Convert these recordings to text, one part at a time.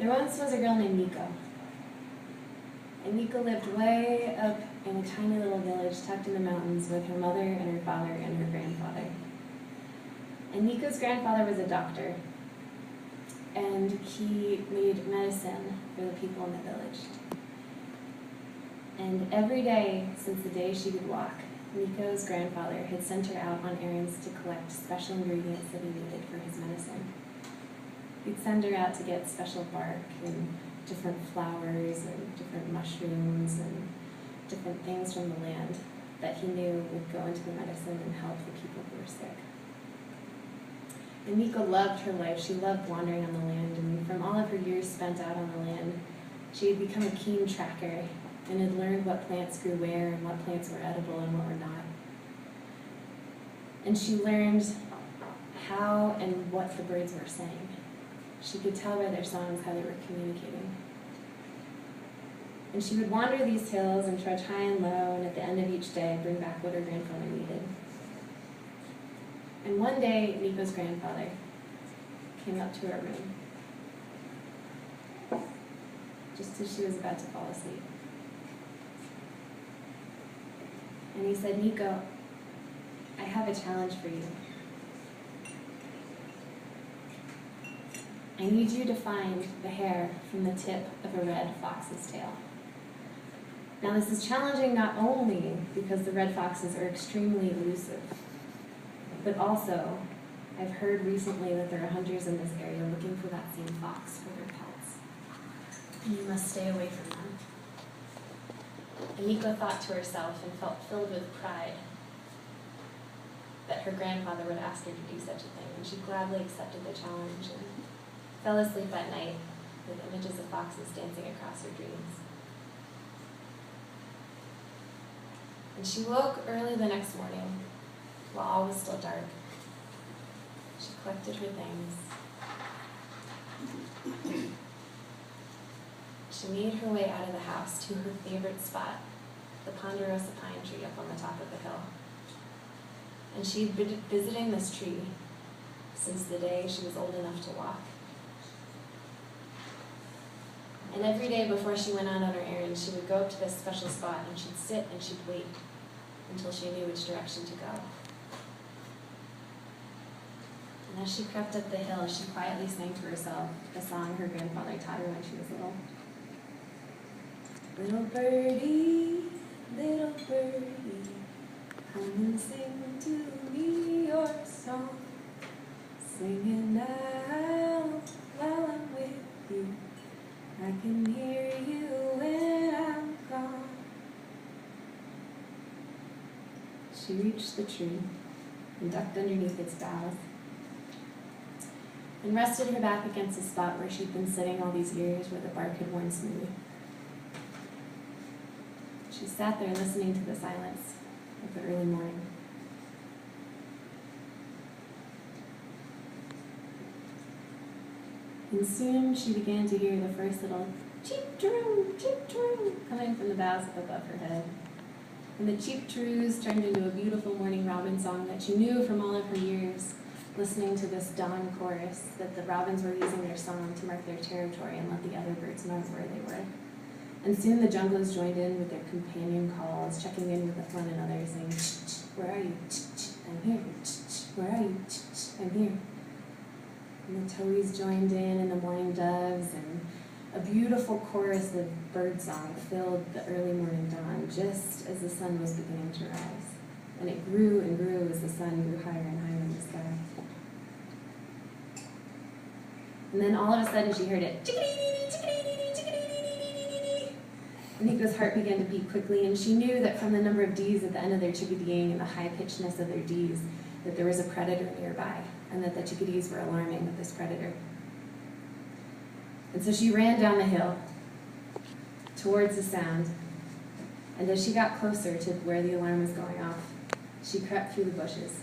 There once was a girl named Niko. And Niko lived way up in a tiny little village tucked in the mountains with her mother and her father and her grandfather. And Niko's grandfather was a doctor, and he made medicine for the people in the village. And every day since the day she could walk, Niko's grandfather had sent her out on errands to collect special ingredients that he needed for his medicine. He'd send her out to get special bark and different flowers and different mushrooms and different things from the land that he knew would go into the medicine and help the people who were sick. And Niko loved her life. She loved wandering on the land, and from all of her years spent out on the land, she had become a keen tracker and had learned what plants grew where and what plants were edible and what were not. And she learned how and what the birds were saying. She could tell by their songs how they were communicating. And she would wander these hills and trudge high and low, and at the end of each day bring back what her grandfather needed. And one day, Niko's grandfather came up to her room, just as she was about to fall asleep. And he said, "Niko, I have a challenge for you. I need you to find the hair from the tip of a red fox's tail." Now this is challenging not only because the red foxes are extremely elusive, but also I've heard recently that there are hunters in this area looking for that same fox for their pets. And you must stay away from them. And Niko thought to herself and felt filled with pride that her grandfather would ask her to do such a thing, and she gladly accepted the challenge and fell asleep at night with images of foxes dancing across her dreams. And she woke early the next morning while all was still dark. She collected her things. She made her way out of the house to her favorite spot, the ponderosa pine tree up on the top of the hill. And she'd been visiting this tree since the day she was old enough to walk. And every day before she went out on her errand, she would go up to this special spot and she'd sit and she'd wait until she knew which direction to go. And as she crept up the hill, she quietly sang to herself the song her grandfather taught her when she was little. Little birdie, come and sing to me your song. Sing it now while I'm with you. I can hear you when I'm gone. She reached the tree and ducked underneath its boughs and rested her back against the spot where she'd been sitting all these years where the bark had worn smooth. She sat there listening to the silence of the early morning. And soon she began to hear the first little cheep-troo coming from the boughs up above her head. And the cheep-troos turned into a beautiful morning robin song that she knew from all of her years, listening to this dawn chorus that the robins were using their song to mark their territory and let the other birds know where they were. And soon the junglers joined in with their companion calls, checking in with one another, saying, "Where are you? I'm here. Where are you? I'm here." And the towies joined in and the morning doves, and a beautiful chorus of birdsong filled the early morning dawn just as the sun was beginning to rise. And it grew and grew as the sun grew higher and higher in the sky. And then all of a sudden she heard it, chickadee, chickadee, chickadee. And Niko's heart began to beat quickly, and she knew that from the number of D's at the end of their chickadeeing and the high-pitchedness of their D's, that there was a predator nearby, and that the chickadees were alarming with this predator. And so she ran down the hill towards the sound, and as she got closer to where the alarm was going off, she crept through the bushes.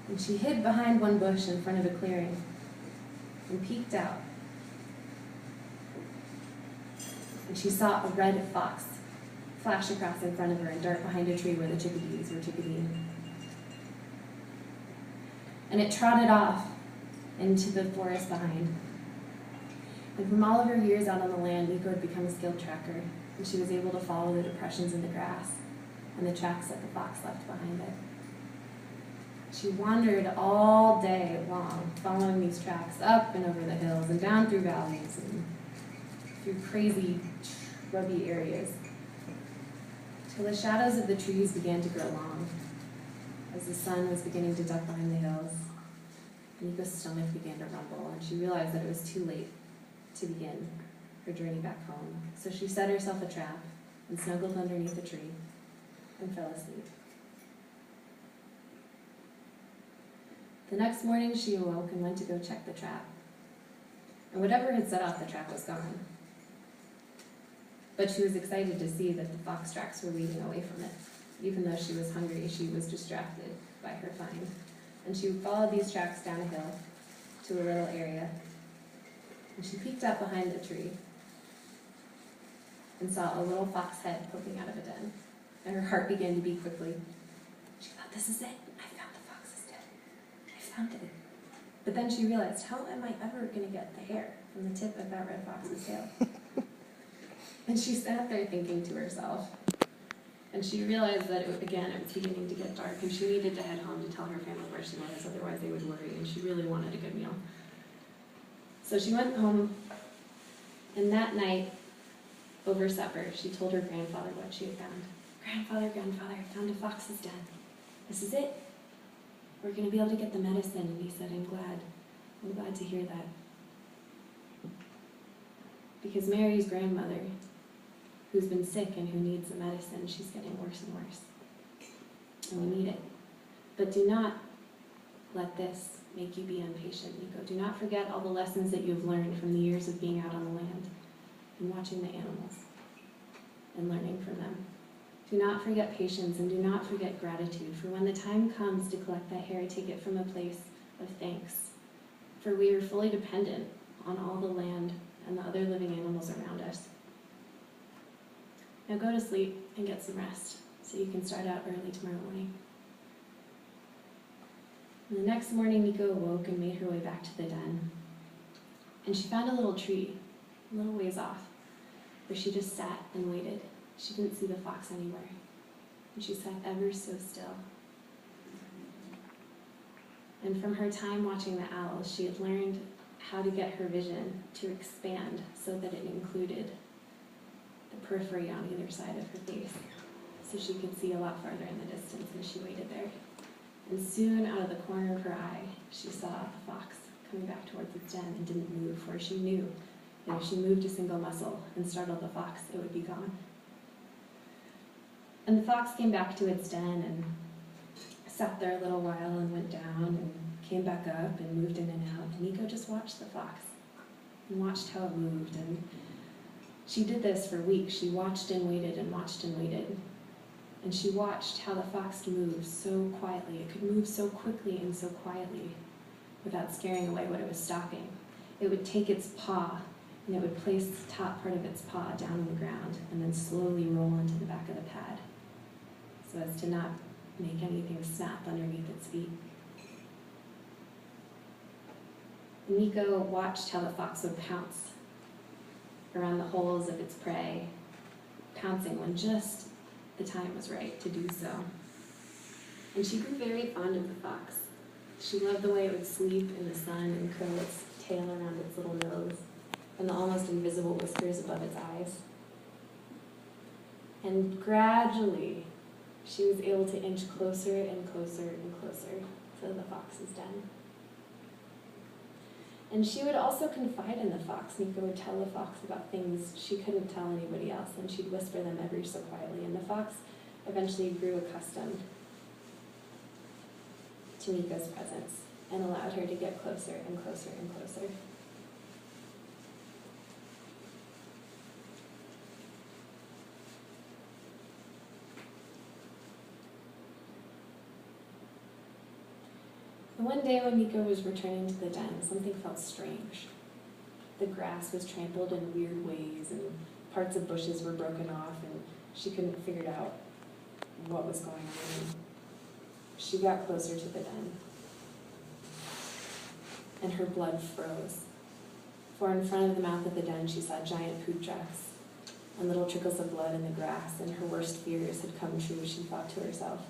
And she hid behind one bush in front of a clearing and peeked out. And she saw a red fox flash across in front of her and dart behind a tree where the chickadees were chickadeeing. And it trotted off into the forest behind. And from all of her years out on the land, Niko had become a skilled tracker, and she was able to follow the depressions in the grass and the tracks that the fox left behind it. She wandered all day long, following these tracks up and over the hills and down through valleys and through crazy, shrubby areas, till the shadows of the trees began to grow long. As the sun was beginning to duck behind the hills, Niko's stomach began to rumble, and she realized that it was too late to begin her journey back home. So she set herself a trap and snuggled underneath a tree and fell asleep. The next morning she awoke and went to go check the trap. And whatever had set off the trap was gone. But she was excited to see that the fox tracks were leading away from it. Even though she was hungry, she was distracted by her find. And she followed these tracks down a hill to a little area. And she peeked up behind the tree and saw a little fox head poking out of a den. And her heart began to beat quickly. She thought, this is it. I found the fox's den. I found it. But then she realized, how am I ever going to get the hair from the tip of that red fox's tail? And she sat there thinking to herself. And she realized that, it was beginning to get dark, and she needed to head home to tell her family where she was, otherwise they would worry, and she really wanted a good meal. So she went home, and that night, over supper, she told her grandfather what she had found. Grandfather, I found a fox's den. This is it. We're going to be able to get the medicine. And he said, I'm glad to hear that. Because Mary's grandmother, who's been sick and who needs the medicine, she's getting worse and worse. And we need it. But do not let this make you be impatient, Niko. Do not forget all the lessons that you've learned from the years of being out on the land and watching the animals and learning from them. Do not forget patience, and do not forget gratitude, for when the time comes to collect that hair, take it from a place of thanks. For we are fully dependent on all the land and the other living animals around us. Now go to sleep and get some rest so you can start out early tomorrow morning. And the next morning, Niko awoke and made her way back to the den. And she found a little tree, a little ways off, where she just sat and waited. She didn't see the fox anywhere. And she sat ever so still. And from her time watching the owls, she had learned how to get her vision to expand so that it included the periphery on either side of her face, so she could see a lot farther in the distance as she waited there. And soon, out of the corner of her eye, she saw the fox coming back towards its den and didn't move, for she knew that if she moved a single muscle and startled the fox, it would be gone. And the fox came back to its den and sat there a little while and went down and came back up and moved in and out. And Niko just watched the fox and watched how it moved. And she did this for weeks. She watched and waited and watched and waited. And she watched how the fox moved so quietly. It could move so quickly and so quietly without scaring away what it was stalking. It would take its paw and it would place the top part of its paw down on the ground and then slowly roll into the back of the pad so as to not make anything snap underneath its feet. And Niko watched how the fox would pounce around the holes of its prey, pouncing when just the time was right to do so. And she grew very fond of the fox. She loved the way it would sleep in the sun and curl its tail around its little nose and the almost invisible whiskers above its eyes. And gradually, she was able to inch closer and closer and closer to the fox's den. And she would also confide in the fox. Niko would tell the fox about things she couldn't tell anybody else, and she'd whisper them ever so quietly. And the fox eventually grew accustomed to Niko's presence and allowed her to get closer and closer and closer. And one day when Niko was returning to the den, something felt strange. The grass was trampled in weird ways, and parts of bushes were broken off, and she couldn't figure out what was going on. She got closer to the den. and her blood froze. For in front of the mouth of the den, she saw giant poop tracks and little trickles of blood in the grass, and her worst fears had come true, she thought to herself.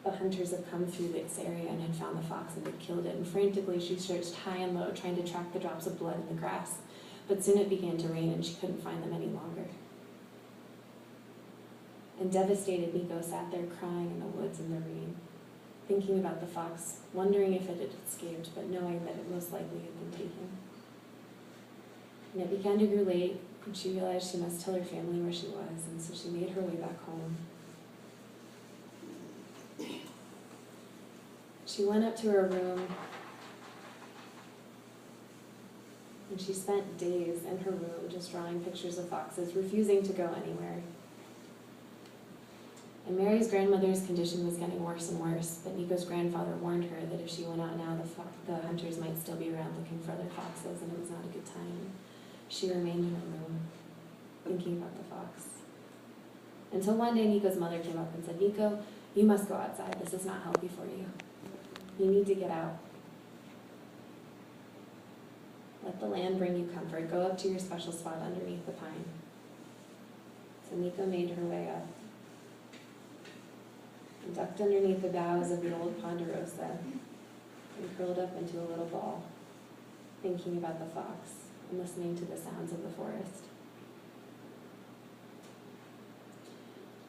The hunters had come through this area and had found the fox and had killed it, and frantically she searched high and low, trying to track the drops of blood in the grass. But soon it began to rain, and she couldn't find them any longer. And devastated, Niko sat there crying in the woods in the rain, thinking about the fox, wondering if it had escaped, but knowing that it most likely had been taken. And it began to grow late, and she realized she must tell her family where she was, and so she made her way back home. She went up to her room, and she spent days in her room just drawing pictures of foxes, refusing to go anywhere. And Mary's grandmother's condition was getting worse and worse, but Niko's grandfather warned her that if she went out now, the hunters might still be around looking for other foxes, and it was not a good time. She remained in her room, thinking about the fox. Until one day, Niko's mother came up and said, "Niko, you must go outside. This is not healthy for you. You need to get out. Let the land bring you comfort. Go up to your special spot underneath the pine." So Niko made her way up and ducked underneath the boughs of the old ponderosa and curled up into a little ball, thinking about the fox and listening to the sounds of the forest.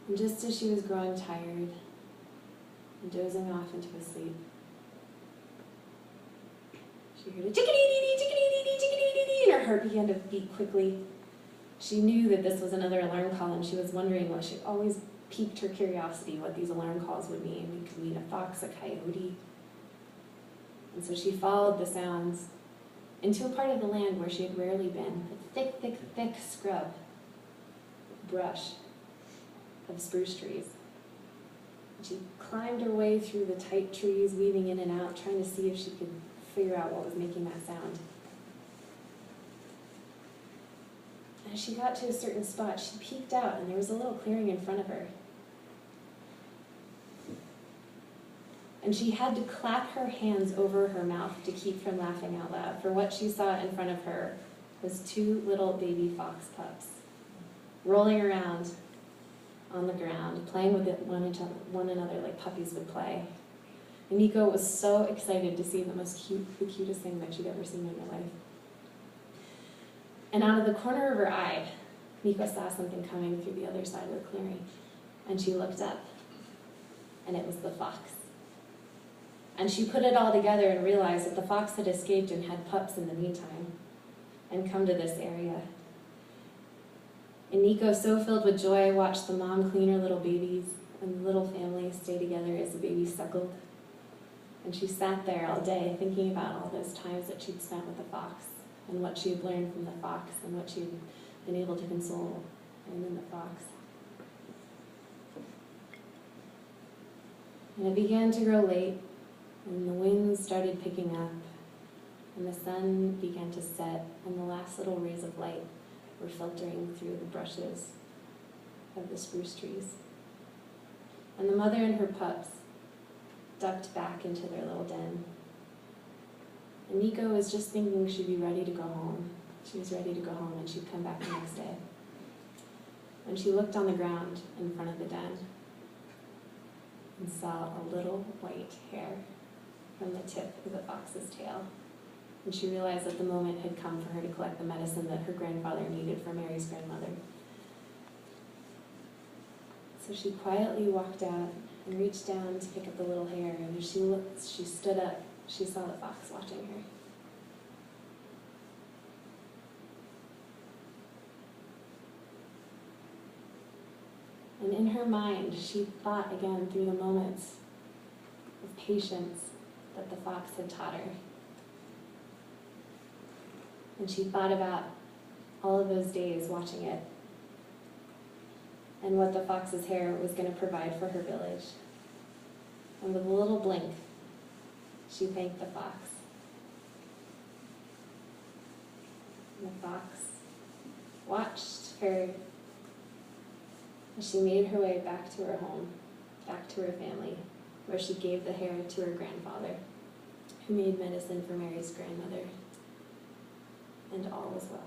And just as she was growing tired and dozing off into a sleep, she heard a chickadee-dee-dee, chickadee-dee-dee, chickadee-dee-dee, and her heart began to beat quickly. She knew that this was another alarm call, and she was wondering what she always piqued her curiosity, what these alarm calls would mean. It could mean a fox, a coyote. And so she followed the sounds into a part of the land where she had rarely been, a thick, thick, thick scrub, brush of spruce trees. And she climbed her way through the tight trees, weaving in and out, trying to see if she could figure out what was making that sound. And as she got to a certain spot, she peeked out, and there was a little clearing in front of her. And she had to clap her hands over her mouth to keep from laughing out loud, for what she saw in front of her was two little baby fox pups, rolling around on the ground, playing with one another like puppies would play. And Niko was so excited to see the cutest thing that she'd ever seen in her life. And out of the corner of her eye, Niko saw something coming through the other side of the clearing. And she looked up, and it was the fox. And she put it all together and realized that the fox had escaped and had pups in the meantime and come to this area. And Niko, so filled with joy, watched the mom clean her little babies and the little family stay together as the babies suckled. And she sat there all day thinking about all those times that she'd spent with the fox and what she had learned from the fox and what she had been able to console in the fox. And it began to grow late, and the winds started picking up, and the sun began to set, and the last little rays of light were filtering through the brushes of the spruce trees. And the mother and her pups ducked back into their little den. And Niko was just thinking she'd be ready to go home. She was ready to go home, and she'd come back the next day. When she looked on the ground in front of the den and saw a little white hair from the tip of the fox's tail. And she realized that the moment had come for her to collect the medicine that her grandfather needed for Mary's grandmother. So she quietly walked out and reached down to pick up the little hair, and as she stood up, she saw the fox watching her. And in her mind, she thought again through the moments of patience that the fox had taught her. And she thought about all of those days watching it and what the fox's hair was going to provide for her village. And with a little blink, she thanked the fox. And the fox watched her as she made her way back to her home, back to her family, where she gave the hair to her grandfather, who made medicine for Mary's grandmother. And all was well.